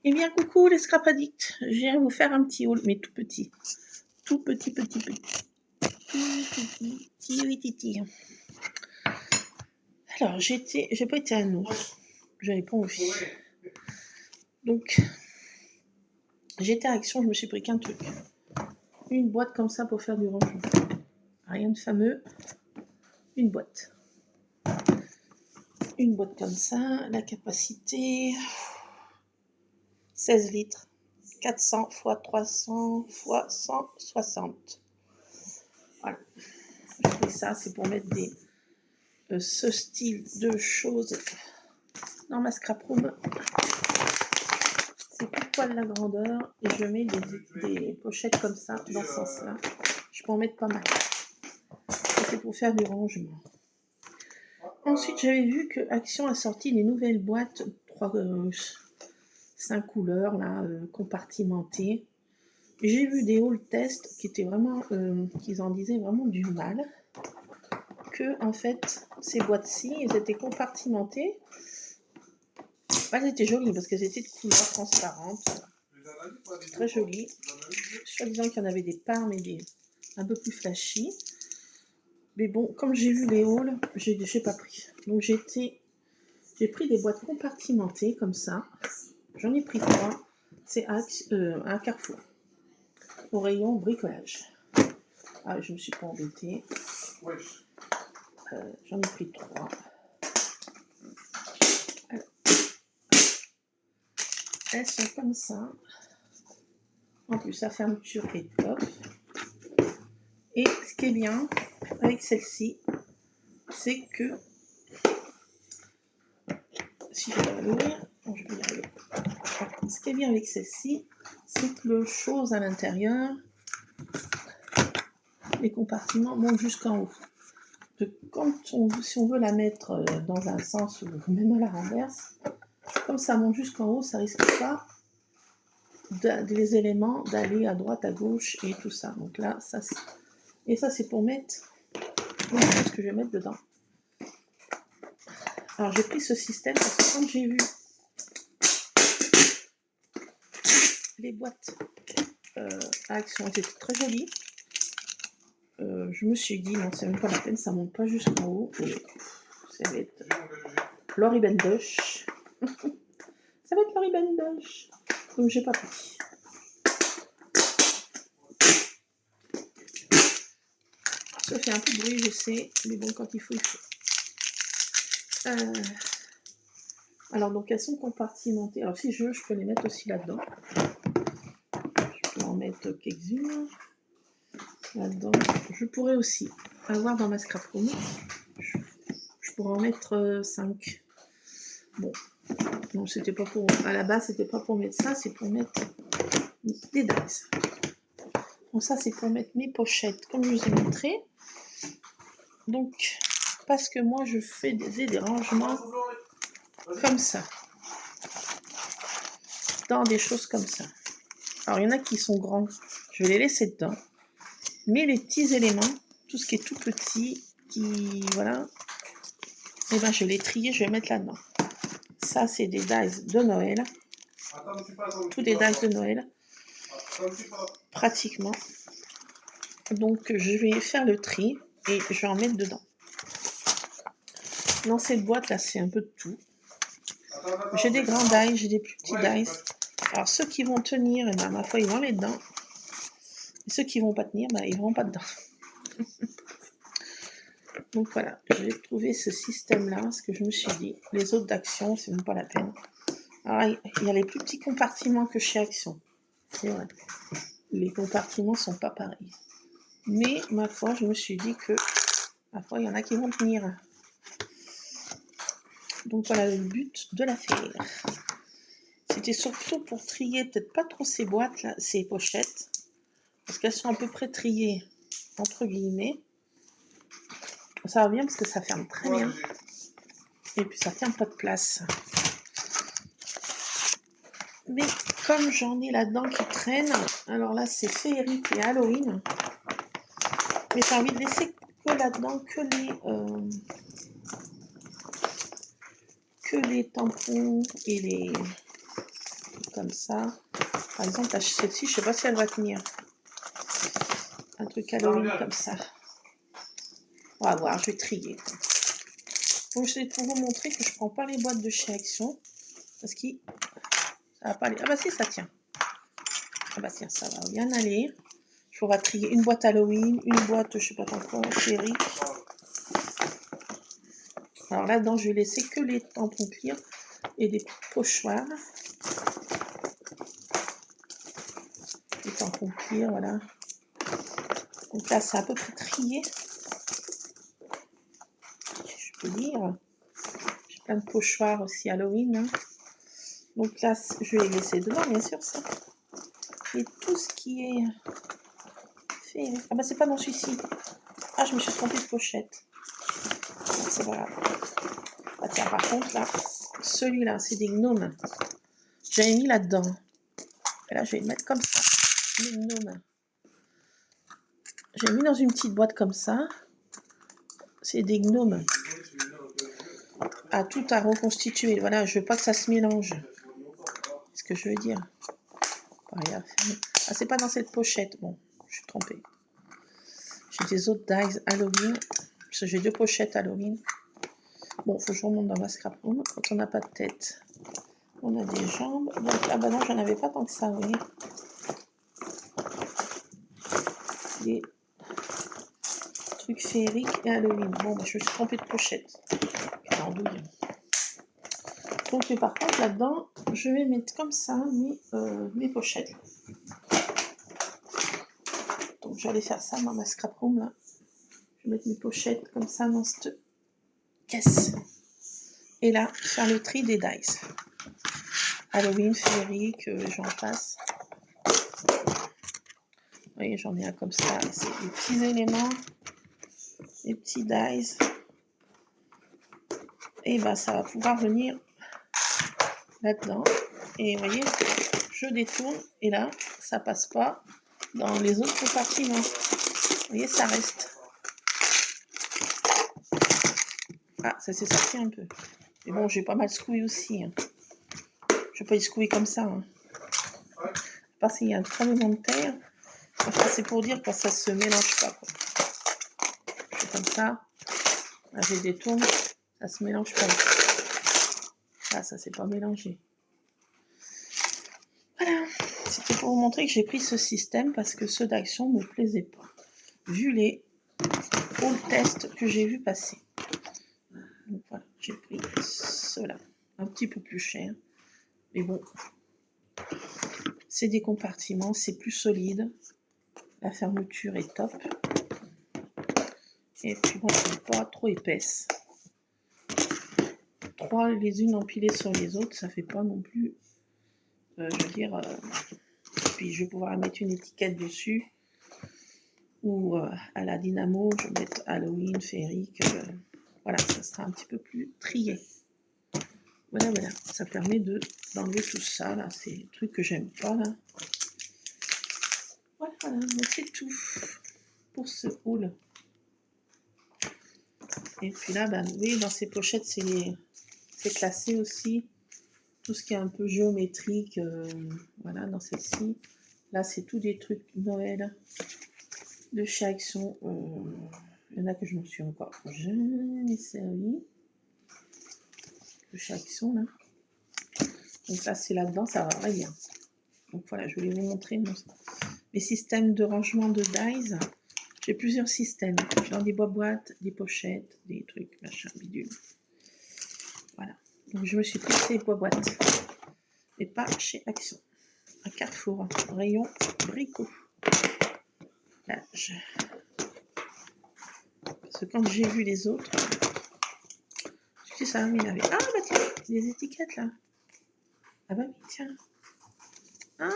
Eh bien, coucou les scrap addicts, je viens vous faire un petit haul, mais tout petit. Tout petit. Tout petit. Alors, j'ai pas été à nous. J'avais pas envie. Donc, j'étais à Action, je me suis pris qu'un truc. Une boîte comme ça pour faire du rangement. Rien de fameux. Une boîte. Une boîte comme ça, la capacité 16 litres. 400 x 300 x 160. Voilà. J'ai pris ça, c'est pour mettre ce style de choses dans ma scrap room. C'est pile poil la grandeur et je mets des pochettes comme ça dans ce sens là. Je peux en mettre pas mal. C'est pour faire du rangement. Ensuite j'avais vu que Action a sorti des nouvelles boîtes 5 couleurs là, compartimentées. J'ai vu des haul tests qui étaient vraiment qu'ils en disaient vraiment du mal, que en fait ces boîtes-ci elles étaient compartimentées. Elles étaient jolies parce qu'elles étaient de couleurs transparentes. Très jolies. Soit disant qu'il y en avait des parts, mais un peu plus flashy. Mais bon, comme j'ai vu les hauls, j'ai pas pris. Donc j'ai pris des boîtes compartimentées comme ça. J'en ai pris 3. C'est un Carrefour. Au rayon bricolage. Ah, je me suis pas embêtée. J'en ai pris 3. Alors, elles sont comme ça. En plus, la fermeture est top. Et ce qui est bien avec celle-ci, c'est que si je vais l'ouvrir, je vais y arriver. Ce qui est bien avec celle-ci, c'est que le chose à l'intérieur, les compartiments montent jusqu'en haut. Si on veut la mettre dans un sens ou même à la renverse, comme ça monte jusqu'en haut, ça risque pas des éléments d'aller à droite, à gauche et tout ça. Donc là, ça c'est pour mettre les choses que je vais mettre dedans. Alors j'ai pris ce système parce que quand j'ai vu les boîtes à Action étaient très jolies, je me suis dit non, c'est même pas la peine, ça monte pas jusqu'en haut et ça va être l'Oribendoche. Ça va être l'Oribendoche. Donc j'ai pas pris. Ça fait un peu de bruit, je sais, mais bon, quand il faut, il faut. Alors donc elles sont compartimentées. Alors si je veux, je peux les mettre aussi là-dedans. Je peux en mettre quelques-unes là-dedans. Je pourrais aussi avoir dans ma scrap room. Je pourrais en mettre 5. Bon, non, c'était pas pour. À la base, c'était pas pour mettre ça, c'est pour mettre des dies. Bon, ça, c'est pour mettre mes pochettes, comme je vous ai montré. Donc, parce que moi, je fais des rangements comme ça. Dans des choses comme ça. Alors, il y en a qui sont grands. Je vais les laisser dedans. Mais les petits éléments, tout ce qui est tout petit, voilà, et ben, je vais les trier, je vais mettre là-dedans. Ça, c'est des dies de Noël. Tous des dies de Noël. Pratiquement. Donc, je vais faire le tri et je vais en mettre dedans. Dans cette boîte là, c'est un peu de tout. J'ai des grands dies, j'ai des plus petits dies. Alors ceux qui vont tenir, et ben, ma foi, ils vont aller dedans. Et ceux qui vont pas tenir, ben, ils vont pas dedans. Donc voilà, j'ai trouvé ce système là, parce que je me suis dit, les autres d'Action, c'est même pas la peine. Alors il y a les plus petits compartiments que chez Action. C'est vrai. Les compartiments sont pas pareils. Mais ma foi, je me suis dit que ma foi, il y en a qui vont tenir. Donc voilà le but de l'affaire. C'était surtout pour trier peut-être pas trop ces boîtes là, ces pochettes, parce qu'elles sont à peu près triées entre guillemets. Ça va bien parce que ça ferme très bien. Et puis ça tient pas de place. Mais comme j'en ai là-dedans qui traînent, alors là c'est féerique et Halloween. Mais j'ai envie de laisser que là-dedans que les tampons et comme ça. Par exemple, celle-ci, je sais pas si elle va tenir. Un truc Halloween comme ça. On va voir, je vais trier. Donc, je vais pour vous montrer que je prends pas les boîtes de chez Action. Parce que ça va pas aller. Ah bah si, ça tient. Ah bah tiens, ça va bien aller. Il faudra trier une boîte Halloween, une boîte, je sais pas quoi, féerique. Alors là-dedans, je vais laisser que les tampons clear et des pochoirs. Les tampons clear, voilà. Donc là, c'est à peu près trié. Je peux dire. J'ai plein de pochoirs aussi Halloween. Hein. Donc là, je vais les laisser dedans, bien sûr, ça. Et tout ce qui est fait... Ah bah c'est pas dans celui-ci. Ah, je me suis trompée de pochette. C'est pas grave. Ah tiens, par contre, là, celui-là, c'est des gnomes. J'avais mis là-dedans. Et là, je vais le mettre comme ça. Les gnomes. J'ai mis dans une petite boîte comme ça. C'est des gnomes. À tout à reconstituer. Voilà, je veux pas que ça se mélange. C'est ce que je veux dire. Ah, c'est pas dans cette pochette. Bon, je suis trompée. J'ai des autres dies Halloween. Parce que j'ai 2 pochettes Halloween. Bon, faut que je remonte dans ma scrap room. Quand on n'a pas de tête, on a des jambes. Donc, ah bah non, j'en avais pas tant que ça, oui. Des trucs féeriques et Halloween. Bon, bah, je me suis trompée de pochette. Quelle andouille. Donc, mais par contre, là-dedans, je vais mettre comme ça mes pochettes. Donc, j'allais faire ça dans ma scrap room, là. Je vais mettre mes pochettes comme ça dans cette caisse. Et là, faire le tri des dice. Halloween, féerique, j'en passe. Vous voyez, j'en ai un comme ça. C'est des petits éléments, des petits dice. Et bah, ça va pouvoir venir là-dedans. Et vous voyez, je détourne. Et là, ça passe pas dans les autres compartiments. Vous voyez, ça reste. Ah, ça s'est sorti un peu. Mais bon, j'ai pas mal secoué aussi. Hein. Je vais pas y secouer comme ça. Hein. Parce qu'il y a un tremblement de terre. Enfin, c'est pour dire que ça se mélange pas. Quoi. Je fais comme ça. Là, je détourne. Ça se mélange pas. Là, ça s'est pas mélangé. Voilà. C'était pour vous montrer que j'ai pris ce système parce que ceux d'Action ne me plaisaient pas. Vu les all tests que j'ai vu passer. Donc voilà, j'ai pris ceux-là. Un petit peu plus cher. Mais bon, c'est des compartiments, c'est plus solide. La fermeture est top. Et puis bon, c'est pas trop épaisse. 3 les unes empilées sur les autres, ça fait pas non plus, je veux dire, puis je vais pouvoir mettre une étiquette dessus. Ou à la dynamo, je vais mettre Halloween, féerique. Voilà, ça sera un petit peu plus trié. Voilà, voilà. Ça permet d'enlever tout ça, là. C'est des trucs que j'aime pas, là. Voilà, voilà. C'est tout pour ce haul. Et puis là, ben, vous voyez, dans ces pochettes, c'est classé aussi. Tout ce qui est un peu géométrique, voilà, dans celle-ci. Là, c'est tous des trucs Noël de chez Action. Il y en a que je me suis encore jamais servi. De chez Action, là. Donc là, c'est là-dedans, ça va rien. Donc voilà, je voulais vous montrer mes systèmes de rangement de dies. J'ai plusieurs systèmes. Dans des boîtes, des pochettes, des trucs, machin, bidule. Voilà. Donc je me suis pris ces boîtes. Mais pas chez Action. À Carrefour. Rayon Brico. Là, parce que quand j'ai vu les autres, je sais ça, il y avait. Ah bah tiens, des étiquettes là. Ah bah oui, tiens. Ah,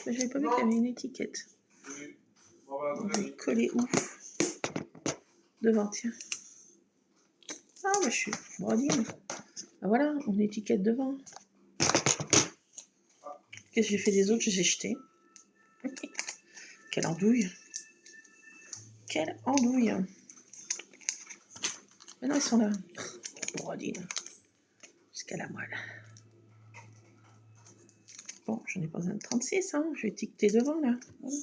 mais j'avais pas vu qu'il y avait une étiquette. Je vais coller ouf. Devant, tiens. Ah bah je suis brodine. Ah voilà, on étiquette devant. Qu'est-ce que j'ai fait des autres? Je les ai jetés. Quelle andouille. Quelle andouille. Maintenant ils sont là. Brodine. Jusqu'à la moelle. Bon, j'en ai pas besoin de 36, hein. Je vais étiqueter devant, là. Voilà.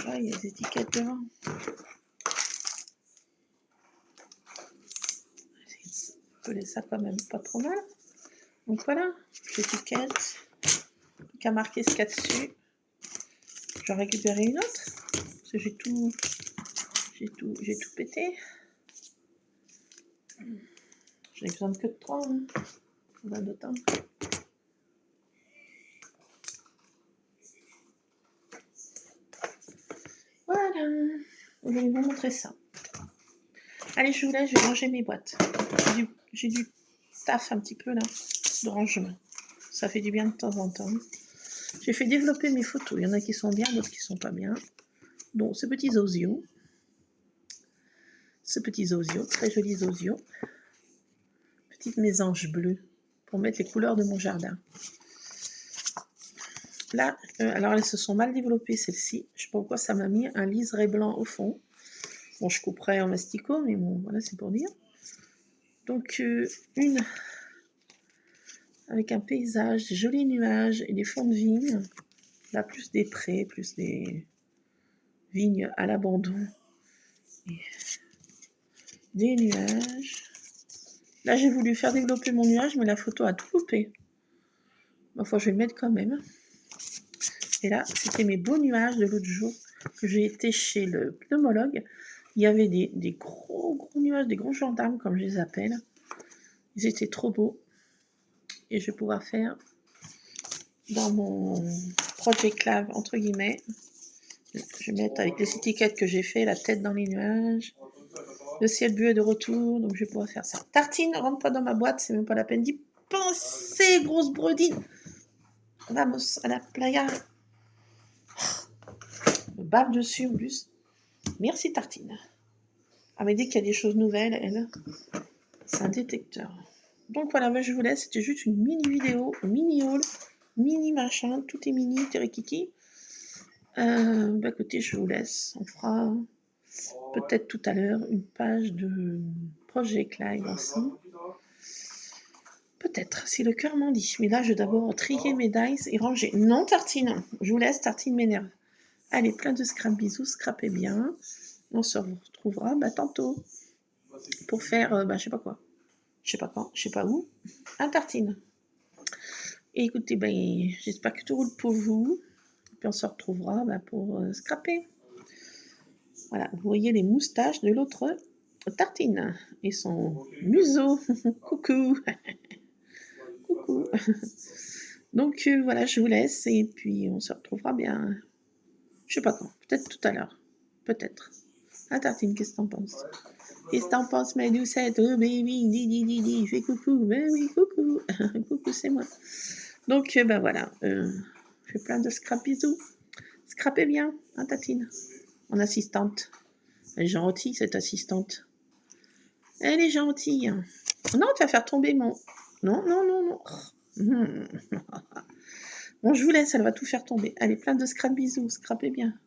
Là, il y a des étiquettes devant. Coller ça quand même pas trop mal. Donc voilà, j'étiquette. Qu'à marquer ce qu'il y a dessus. Je vais récupérer une autre. Parce que j'ai tout pété. J'ai besoin de que de 3. Hein. Pas d'autant. Voilà. Je vais vous montrer ça. Allez, je vous laisse, je vais ranger mes boîtes. J'ai du taf un petit peu là, de rangement. Ça fait du bien de temps en temps. J'ai fait développer mes photos. Il y en a qui sont bien, d'autres qui sont pas bien. Donc, ce petit Zozio. Très joli Zozio. Petite mésange bleue pour mettre les couleurs de mon jardin. Là, alors elles se sont mal développées, celles-ci. Je sais pas pourquoi ça m'a mis un liseré blanc au fond. Bon, je couperai en masticot, mais bon, voilà, c'est pour dire. Donc, une avec un paysage, des jolis nuages et des fonds de vigne. Là, plus des prés, plus des vignes à l'abandon. Des nuages. Là, j'ai voulu faire développer mon nuage, mais la photo a tout loupé. Ma foi, je vais le mettre quand même. Et là, c'était mes beaux nuages de l'autre jour que j'ai été chez le pneumologue. Il y avait des gros nuages, des gros gendarmes, comme je les appelle. Ils étaient trop beaux. Et je vais pouvoir faire dans mon Project Lab, entre guillemets. Je vais mettre avec les étiquettes que j'ai fait, la tête dans les nuages. Le ciel bleu est de retour, donc je vais pouvoir faire ça. Tartine, rentre pas dans ma boîte, c'est même pas la peine d'y penser, grosse bredine. Vamos à la playa. Je me bave dessus en plus. Merci Tartine. Ah mais dès qu'il y a des choses nouvelles, elle, c'est un détecteur. Donc voilà, je vous laisse. C'était juste une mini vidéo, mini haul, mini machin, tout est mini, terikiki. Bah écoutez, je vous laisse. On fera peut-être tout à l'heure une page de Project Live aussi. Peut-être, si le cœur m'en dit. Mais là, je vais d'abord trier mes dice et ranger. Non, Tartine, je vous laisse, Tartine m'énerve. Allez, plein de scrap, bisous, scrapez bien. On se retrouvera tantôt pour faire, je sais pas quoi. Je sais pas quand, je sais pas où. Un Tartine. Et écoutez, j'espère que tout roule pour vous. Et puis on se retrouvera pour scraper. Voilà, vous voyez les moustaches de l'autre Tartine et son museau. Coucou. Coucou. Donc voilà, je vous laisse et puis on se retrouvera bien. Je sais pas quand, peut-être tout à l'heure. Peut-être. Ah Tartine, qu'est-ce que t'en penses? Qu'est-ce que t'en penses, ma doucette? Oh baby, dis, fais coucou. Ben oui, coucou. Coucou, c'est moi. Donc voilà, je fais plein de scrap bisous. Scrapez bien, hein Tartine? Mon assistante. Elle est gentille, cette assistante. Elle est gentille. Non, tu vas faire tomber mon... Non. Bon, je vous laisse, elle va tout faire tomber. Allez, plein de scrap bisous, scrapez bien.